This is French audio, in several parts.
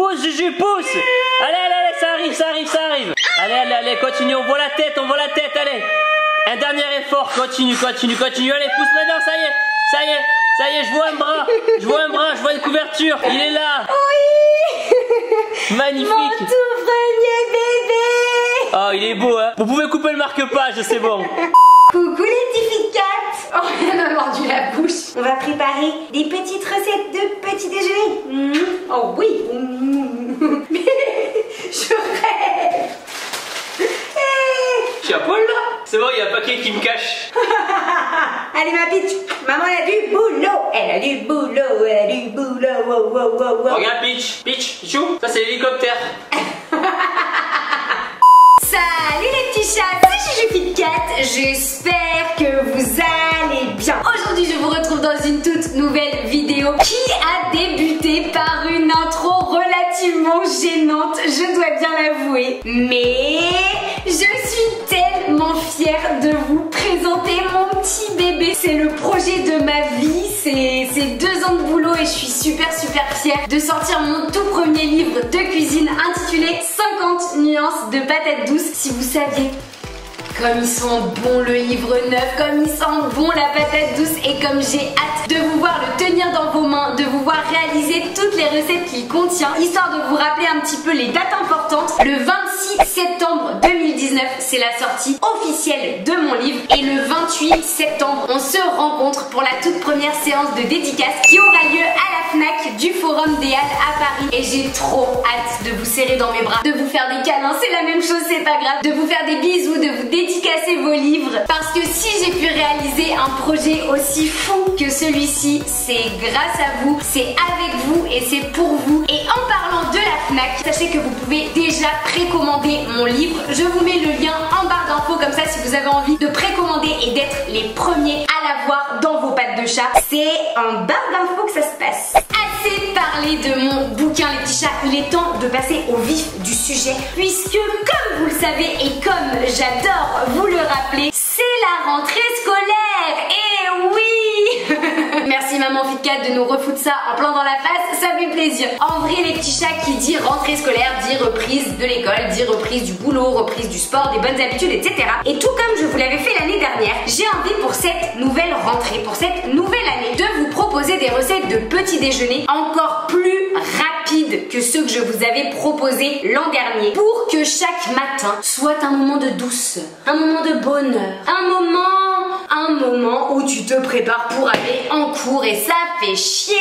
Pousse, Juju, pousse. Allez, ça arrive, Allez, continue, on voit la tête, allez. Un dernier effort, continue, allez, pousse maintenant, ça y est, je vois un bras, je vois une couverture, il est là. Oui. Magnifique. Mon tout premier bébé. Oh, il est beau, hein. Vous pouvez couper le marque-page, c'est bon. Coucou les petits Fit Cat. Oh, elle m'a mordu la bouche. On va préparer des petites recettes de petit déjeuner. Oh oui. Je rêve. Je suis à poil là. C'est bon, il y a un paquet qui me cache. Allez ma Peach, maman elle a du boulot. Wow. Regarde Peach, chou, ça c'est l'hélicoptère. Salut les petits chats, c'est Juju Fit Cat. J'espère que vous allez bien. Aujourd'hui je vous retrouve dans une toute nouvelle vidéo qui a débuté par une intro relativement gênante, je dois bien l'avouer. Mais je suis tellement fière de vous présenter mon petit bébé. C'est le projet de ma vie, c'est 2 ans de boulot et je suis super fière de sortir mon tout premier livre de cuisine intitulé 50 nuances de patates douces. Si vous saviez comme ils sont bons le livre neuf, comme ils sentent bon la patate douce et comme j'ai hâte de vous voir le tenir dans vos mains, de vous voir réaliser toutes les recettes qu'il contient, histoire de vous rappeler un petit peu les dates importantes. Le 26 septembre 2019, c'est la sortie officielle de mon livre et le 28 septembre, on se rencontre pour la toute première séance de dédicace qui aura lieu à la FNAC du Forum des Halles à Paris et j'ai trop hâte de vous serrer dans mes bras, de vous faire des câlins, c'est la même chose, c'est pas grave, de vous faire des bisous, de vous dédicacer vos livres parce que si j'ai pu réaliser un projet aussi fou que celui-ci, c'est grâce à vous, c'est avec vous et c'est pour vous. Et en parlant de la FNAC, sachez que vous pouvez déjà précommander mon livre. Je vous mets le lien en barre d'infos comme ça si vous avez envie de précommander et d'être les premiers à l'avoir dans vos pattes de chat. C'est en barre d'infos que ça se passe. Assez parlé de mon bouquin les petits chats, il est temps de passer au vif du sujet puisque comme vous le savez et comme j'adore vous le rappeler, c'est la rentrée scolaire. Et oui. Merci maman Fit Cat de nous refoutre ça en plein dans la face, ça fait plaisir. En vrai les petits chats, qui dit rentrée scolaire dit reprise de l'école, dit reprise du boulot, reprise du sport, des bonnes habitudes, etc. Et tout comme je vous l'avais fait l'année dernière, j'ai envie pour cette nouvelle rentrée, pour cette nouvelle année, de vous proposer des recettes de petit déjeuner encore plus rapides que ceux que je vous avais proposés l'an dernier, pour que chaque matin soit un moment de douceur, un moment de bonheur, un moment où tu te prépares pour aller en cours et ça fait chier.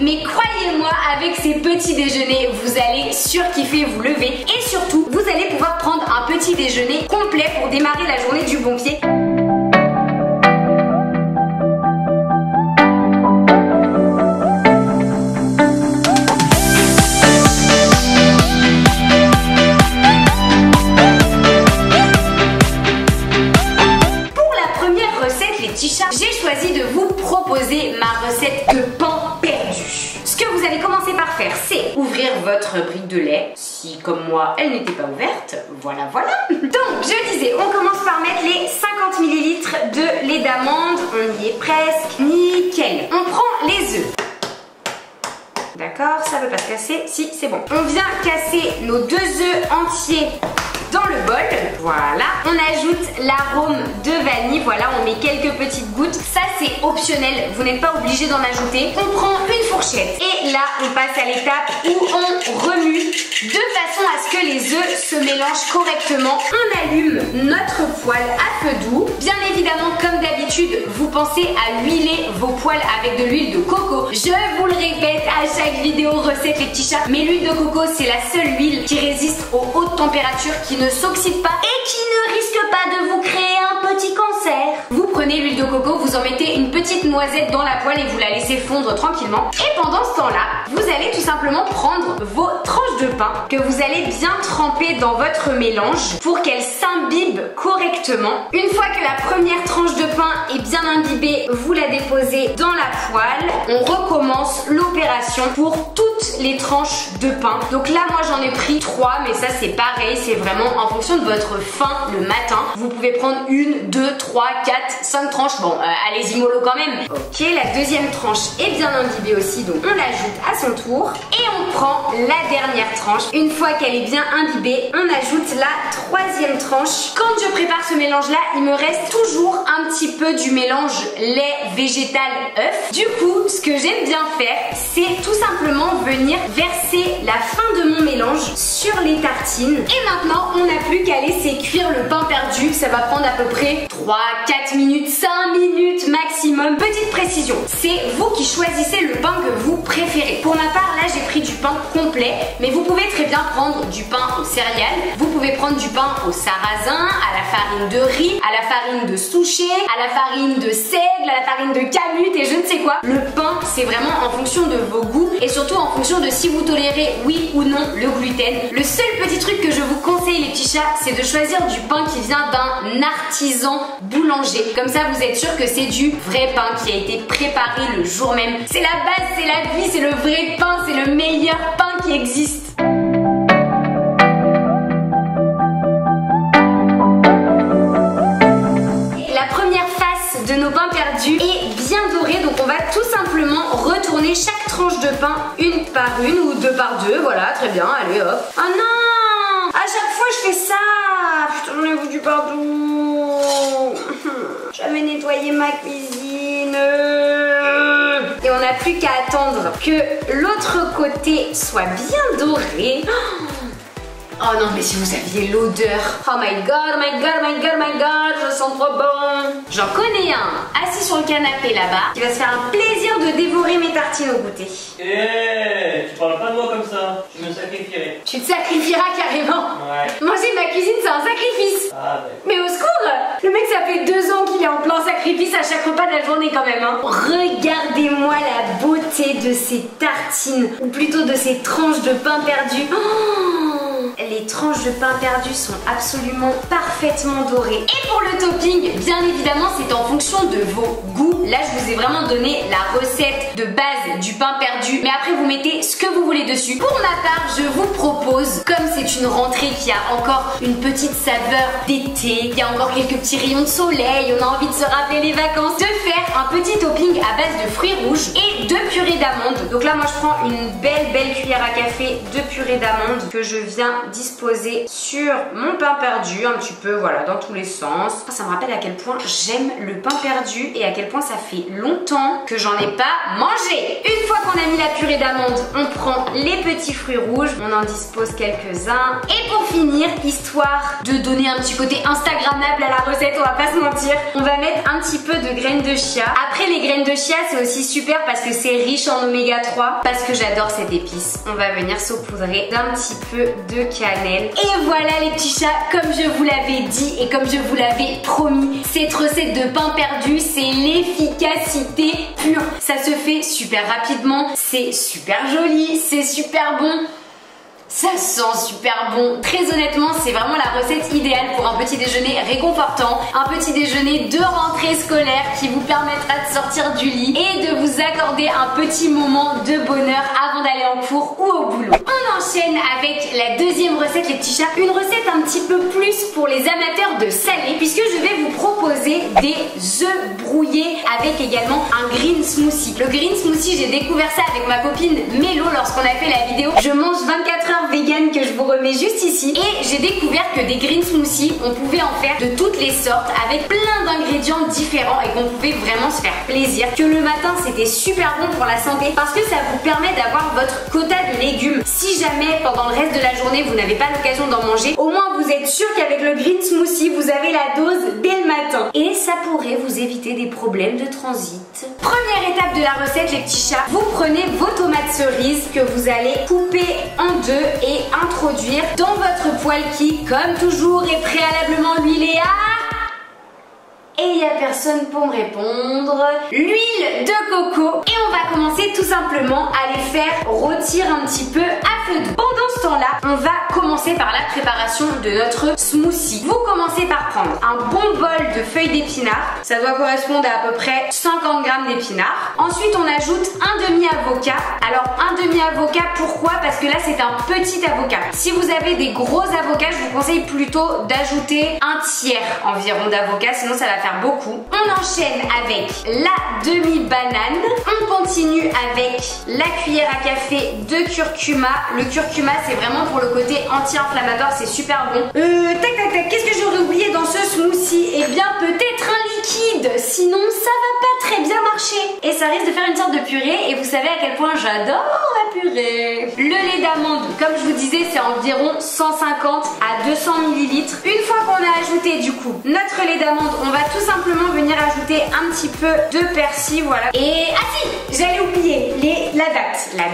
Mais croyez-moi, avec ces petits déjeuners, vous allez surkiffer vous lever et surtout, vous allez pouvoir prendre un petit déjeuner complet pour démarrer la journée du bon pied. J'ai choisi de vous proposer ma recette de pain perdu. Ce que vous allez commencer par faire, c'est ouvrir votre brique de lait. Si, comme moi, elle n'était pas ouverte, voilà. Donc, je disais, on commence par mettre les 50 ml de lait d'amande. On y est presque. Nickel. On prend les œufs. D'accord, ça ne veut pas se casser. Si, c'est bon. On vient casser nos 2 œufs entiers dans le bol, voilà. On ajoute l'arôme de vanille, voilà, on met quelques petites gouttes. Ça c'est optionnel, vous n'êtes pas obligé d'en ajouter. On prend une fourchette et là on passe à l'étape où on remue de façon à ce que les œufs se mélangent correctement. On allume notre poêle à feu doux. Bien évidemment, comme d'habitude, vous pensez à huiler vos poêles avec de l'huile de coco. Je vous le répète à chaque vidéo recette les petits chats, mais l'huile de coco c'est la seule huile qui résiste aux hautes températures, qui ne s'oxyde pas et qui ne risque pas de vous créer un petit cancer. Vous prenez l'huile de coco, vous en mettez une petite noisette dans la poêle et vous la laissez fondre tranquillement. Et pendant ce temps-là, vous allez tout simplement prendre vos tranches de pain que vous allez bien tremper dans votre mélange pour qu'elles s'imbibent correctement. Une fois que la première tranche de pain est bien imbibée, vous la déposez dans la poêle. On recommence l'opération pour toute toutes les tranches de pain. Donc là moi j'en ai pris 3, mais ça c'est pareil, c'est vraiment en fonction de votre faim le matin. Vous pouvez prendre 1, 2, 3, 4, 5 tranches. Bon, allez-y mollo quand même. Ok, la deuxième tranche est bien imbibée aussi, donc on l'ajoute à son tour. Et on prend la dernière tranche. Une fois qu'elle est bien imbibée, on ajoute la troisième tranche. Quand je prépare ce mélange là, il me reste toujours un petit peu du mélange lait végétal œuf. Du coup, ce que j'aime bien faire, c'est tout simplement venir verser la fin de mon mélange sur les tartines. Et maintenant, on n'a plus qu'à laisser cuire le pain perdu. Ça va prendre à peu près 3, 4 minutes, 5 minutes maximum. Petite précision, c'est vous qui choisissez le pain que vous préférez. Pour ma part, là, j'ai pris du pain complet, mais vous pouvez très bien prendre du pain aux céréales. Vous pouvez prendre du pain au sarrasin, à la farine de riz, à la farine de souchet, à la farine de seigle, à la farine de camut et je ne sais quoi. Le pain, c'est vraiment en fonction de vos goûts et surtout en fonction de si vous tolérez oui ou non le gluten. Le seul petit truc que je vous conseille les petits chats, c'est de choisir du pain qui vient d'un artisan boulanger. Comme ça, vous êtes sûr que c'est du vrai pain qui a été préparé le jour même. C'est la base, c'est la vie, c'est le vrai pain, c'est le meilleur pain qui existe. De nos pains perdus est bien doré, donc on va tout simplement retourner chaque tranche de pain une par une ou deux par deux, voilà, très bien, allez hop. Oh non, à chaque fois je fais ça, putain j'en ai foutu partout. J'avais nettoyé ma cuisine. Et on n'a plus qu'à attendre que l'autre côté soit bien doré. Oh non, mais si vous aviez l'odeur. Oh my god, oh my god, oh my god, oh my god, je sens trop bon. J'en connais un assis sur le canapé là-bas qui va se faire un plaisir de dévorer mes tartines au goûter. Tu parles pas de moi comme ça, je me sacrifierai. Tu te sacrifieras carrément. Ouais. Manger ma cuisine, c'est un sacrifice. Ah ouais. Mais au secours, le mec ça fait 2 ans qu'il est en plein sacrifice à chaque repas de la journée quand même hein. Regardez-moi la beauté de ces tartines, ou plutôt de ces tranches de pain perdu. Les tranches de pain perdu sont absolument parfaitement dorées. Et pour le topping, bien évidemment, c'est en fonction de vos goûts. Là, je vous ai vraiment donné la recette de base du pain perdu. Mais après, vous mettez ce que vous voulez dessus. Pour ma part, je vous propose, comme c'est une rentrée qui a encore une petite saveur d'été, il y a encore quelques petits rayons de soleil, on a envie de se rappeler les vacances, de faire un petit topping à base de fruits rouges et de purée d'amandes. Donc là, moi, je prends une belle cuillère à café de purée d'amandes que je viens disposer sur mon pain perdu un petit peu, voilà, dans tous les sens. Ça me rappelle à quel point j'aime le pain perdu et à quel point ça fait longtemps que j'en ai pas mangé. Une fois qu'on a mis la purée d'amande, on prend les petits fruits rouges, on en dispose quelques-uns. Et pour finir, histoire de donner un petit côté instagrammable à la recette, on va pas se mentir, on va mettre un petit peu de graines de chia. Après, les graines de chia, c'est aussi super parce que c'est riche en oméga 3, parce que j'adore cette épice. On va venir saupoudrer d'un petit peu de cannelle. Et voilà les petits chats, comme je vous l'avais dit et comme je vous l'avais promis, cette recette de pain perdu, c'est l'efficacité pure. Ça se fait super rapidement, c'est super joli, c'est super bon. Ça sent super bon. Très honnêtement, c'est vraiment la recette idéale pour un petit déjeuner réconfortant, un petit déjeuner de rentrée scolaire qui vous permettra de sortir du lit et de vous accorder un petit moment de bonheur avant d'aller en cours ou au boulot. On enchaîne avec la deuxième recette les petits chats, une recette un petit peu plus pour les amateurs de salé puisque je vais vous proposer des œufs brouillés avec également un green smoothie. Le green smoothie, j'ai découvert ça avec ma copine Mélo lorsqu'on a fait la vidéo Je mange 24 heures vegan que je vous remets juste ici et j'ai découvert que des green smoothies on pouvait en faire de toutes les sortes avec plein d'ingrédients différents et qu'on pouvait vraiment se faire plaisir, que le matin c'était super bon pour la santé parce que ça vous permet d'avoir votre quota de légumes. Si jamais pendant le reste de la journée vous n'avez pas l'occasion d'en manger, au moins vous êtes sûr qu'avec le green smoothie vous avez la dose dès le matin et ça pourrait vous éviter des problèmes de transit. Première étape de la recette les petits chats, vous prenez vos tomates cerises que vous allez couper en deux et introduire dans votre poêle qui, comme toujours, est préalablement huilé à... Et il n'y a personne pour me répondre. L'huile de coco. Et on va commencer tout simplement à les faire rôtir un petit peu à feu doux. Pendant ce temps-là, on va commencer par la préparation de notre smoothie. Vous commencez par prendre un bon bol de feuilles d'épinards. Ça doit correspondre à peu près 50 g d'épinards. Ensuite, on ajoute un demi-avocat. Alors, un demi-avocat, pourquoi? Parce que là, c'est un petit avocat. Si vous avez des gros avocats, je vous conseille plutôt d'ajouter un tiers environ d'avocat, sinon ça va faire beaucoup. On enchaîne avec la demi-banane. On continue avec la cuillère à café de curcuma. Le curcuma, c'est vraiment pour le côté anti-inflammatoire, c'est super bon. Tac, qu'est-ce que j'aurais oublié dans ce smoothie? Eh bien, peut-être un liquide, sinon ça va pas très bien marcher. Et ça risque de faire une sorte de purée, et vous savez à quel point j'adore la purée. Le lait d'amande, comme je vous disais, c'est environ 150 à 200 ml. Une fois qu'on a ajouté du coup notre lait d'amande, on va tout simplement venir ajouter un petit peu de persil, voilà. Et ah si, j'allais oublier la date. La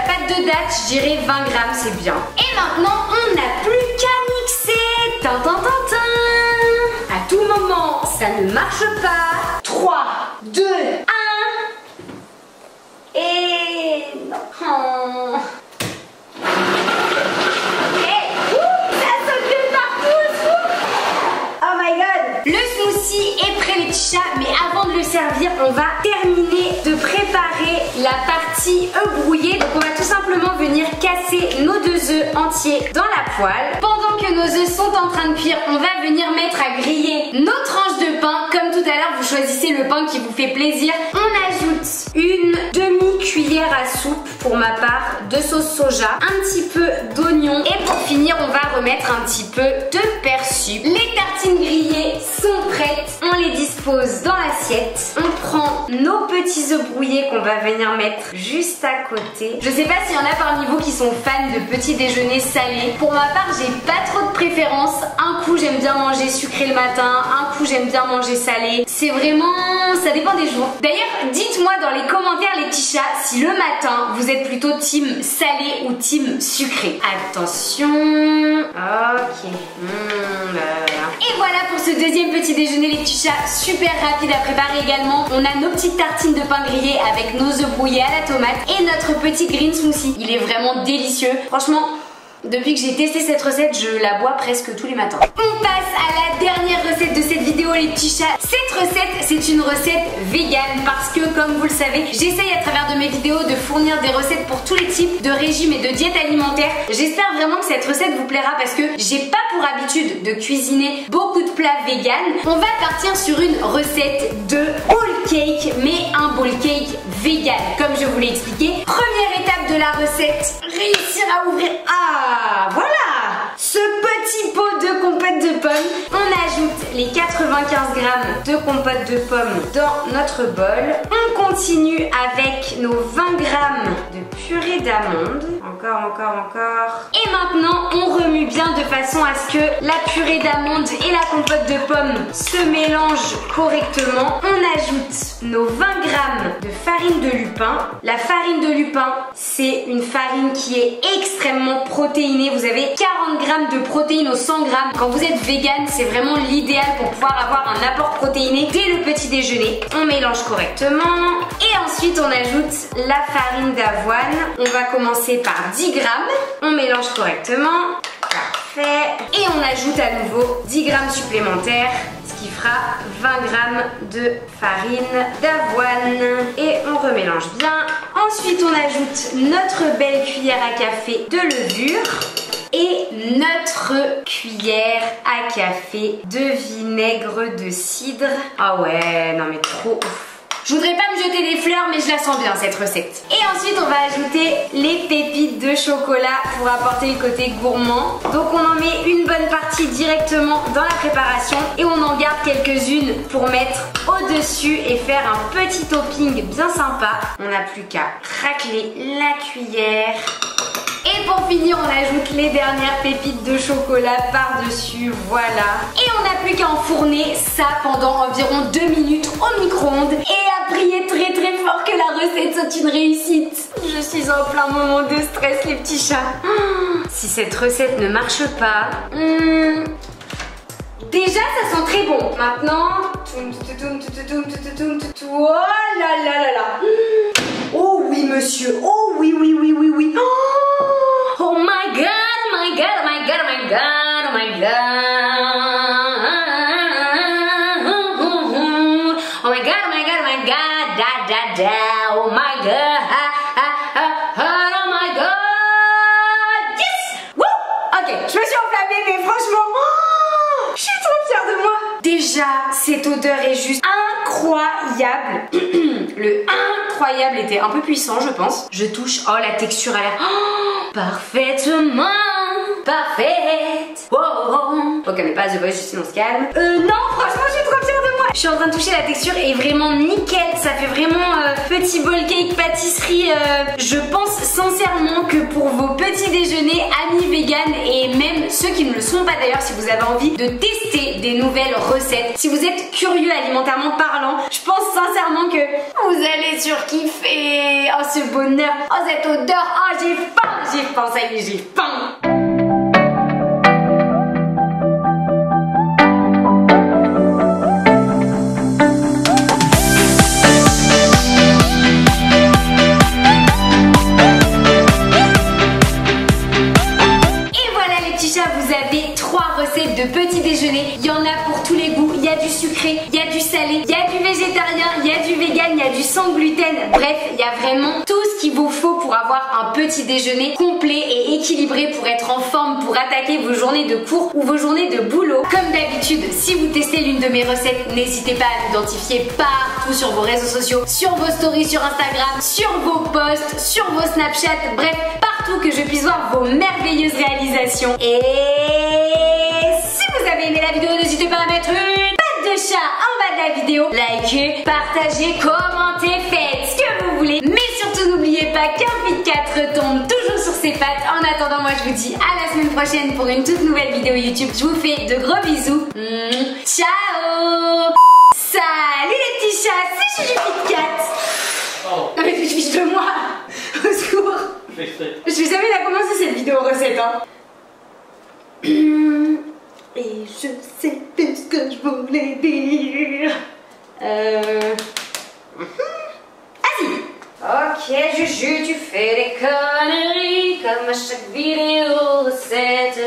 pâte de date, je dirais 20 g, c'est bien. Et maintenant, on n'a plus qu'à mixer. À tout moment, ça ne marche pas. 3, 2, 1. Et non. Oh. Le smoothie est prêt les petits chats, mais avant de le servir, on va terminer de préparer la partie œufs brouillés. Donc on va tout simplement venir casser nos 2 œufs entiers dans la poêle. Pendant que nos œufs sont en train de cuire, on va venir mettre à griller nos tranches de pain. Comme tout à l'heure, vous choisissez le pain qui vous fait plaisir. On ajoute une demi-cuillère à soupe pour ma part de sauce soja, un petit peu d'oignon et pour finir, on va remettre un petit peu de persil. Les tartines grillées sont prêtes, on les dispose dans l'assiette. On prend nos petits œufs brouillés qu'on va venir mettre juste à côté. Je sais pas s'il y en a parmi vous qui sont fans de petits déjeuners salés. Pour ma part, j'ai pas trop de préférence. Un coup, j'aime bien manger sucré le matin, un coup, j'aime bien manger salé. C'est vraiment... ça dépend des jours. D'ailleurs, dites-moi dans les commentaires les petits chats si le matin, vous êtes plutôt team salé ou team sucré. Attention... ok... Et voilà pour ce deuxième petit déjeuner les petits chats, super rapide à préparer également. On a nos petites tartines de pain grillé avec nos œufs brouillés à la tomate et notre petit green smoothie. Il est vraiment délicieux. Franchement, depuis que j'ai testé cette recette, je la bois presque tous les matins. On passe à la dernière recette de cette vidéo les petits chats. Cette recette, c'est une recette vegan parce que comme vous le savez, j'essaye à travers de mes vidéos de fournir des recettes pour tous les types de régimes et de diètes alimentaires. J'espère vraiment que cette recette vous plaira parce que j'ai pas pour habitude de cuisiner beaucoup de plats vegan. On va partir sur une recette de bowl cake, mais un bowl cake vegan. Comme je vous l'ai expliqué, première étape de la recette, réussir à ouvrir... Ah, voilà! Ce petit pot de compote de pommes. On ajoute les 95 g de compote de pommes dans notre bol. On continue avec nos 20 g de purée d'amandes. Encore. Et maintenant, on remue bien de façon à ce que la purée d'amandes et la compote de pommes se mélangent correctement. On ajoute nos 20 g de farine de lupin. La farine de lupin, c'est une farine qui est extrêmement protéinée. Vous avez 40 g de protéines aux 100 g. Quand vous êtes vegan, c'est vraiment l'idéal pour pouvoir avoir un apport protéiné dès le petit déjeuner. On mélange correctement. Et ensuite, on ajoute la farine d'avoine. On va commencer par 10 g. On mélange correctement. Parfait. Et on ajoute à nouveau 10 g supplémentaires, ce qui fera 20 g de farine d'avoine. Et on remélange bien. Ensuite, on ajoute notre belle cuillère à café de levure et notre cuillère à café de vinaigre de cidre. Ah ouais, non mais trop ouf. Je voudrais pas me jeter des fleurs, mais je la sens bien cette recette. Et ensuite, on va ajouter les pépites de chocolat pour apporter le côté gourmand. Donc on en met une bonne partie directement dans la préparation et on en garde quelques-unes pour mettre au-dessus et faire un petit topping bien sympa. On n'a plus qu'à racler la cuillère. Et pour finir, on ajoute les dernières pépites de chocolat par-dessus, voilà. Et on n'a plus qu'à enfourner ça pendant environ 2 minutes au micro-ondes et à prier très très fort que la recette soit une réussite. Je suis en plein moment de stress les petits chats. Si cette recette ne marche pas... Déjà ça sent très bon. Maintenant... Oh là là là là. Oh oui monsieur, oh oui. Oh my incroyable. Le incroyable était un peu puissant, je pense. Je touche. Oh, la texture a l'air parfaitement parfaite. Wow. Ok, mais pas The Voice, juste on se calme. Non, franchement, je suis trop fière de moi. Je suis en train de toucher, la texture est vraiment nickel. Ça fait vraiment petit bowl cake pâtisserie. Je pense sincèrement que pour vos petits déjeuners, amis vegan et même ceux qui ne le sont pas d'ailleurs, si vous avez envie de tester des nouvelles recettes, si vous êtes curieux alimentairement parlant, je pense sincèrement que vous allez surkiffer. Oh, ce bonheur, oh, cette odeur, oh, j'ai faim, ça y est, j'ai faim. De petit déjeuner, il y en a pour tous les goûts, il y a du sucré, il y a du salé, il y a du végétarien, il y a du vegan, il y a du sans gluten, bref, il y a vraiment tout ce qu'il vous faut pour avoir un petit déjeuner complet et équilibré pour être en forme, pour attaquer vos journées de cours ou vos journées de boulot. Comme d'habitude, si vous testez l'une de mes recettes, n'hésitez pas à l'identifier partout sur vos réseaux sociaux, sur vos stories sur Instagram, sur vos posts, sur vos Snapchat, bref, partout que je puisse voir vos merveilleuses réalisations. Et si vous avez aimé la vidéo, n'hésitez pas à mettre une patte de chat en bas de la vidéo. Likez, partagez, commentez, faites ce que vous voulez. Mais surtout n'oubliez pas qu'un Fit 4 tombe toujours sur ses pattes. En attendant, moi je vous dis à la semaine prochaine pour une toute nouvelle vidéo YouTube. Je vous fais de gros bisous. Ciao. Salut les petits chats, c'est Juju Fit 4. Oh. Non mais tu te fiches de moi. Au secours. Je sais jamais la commencer cette vidéo recette hein. Et je sais plus ce que je voulais dire. Vas-y. Ok Juju, tu fais des conneries comme à chaque vidéo recette.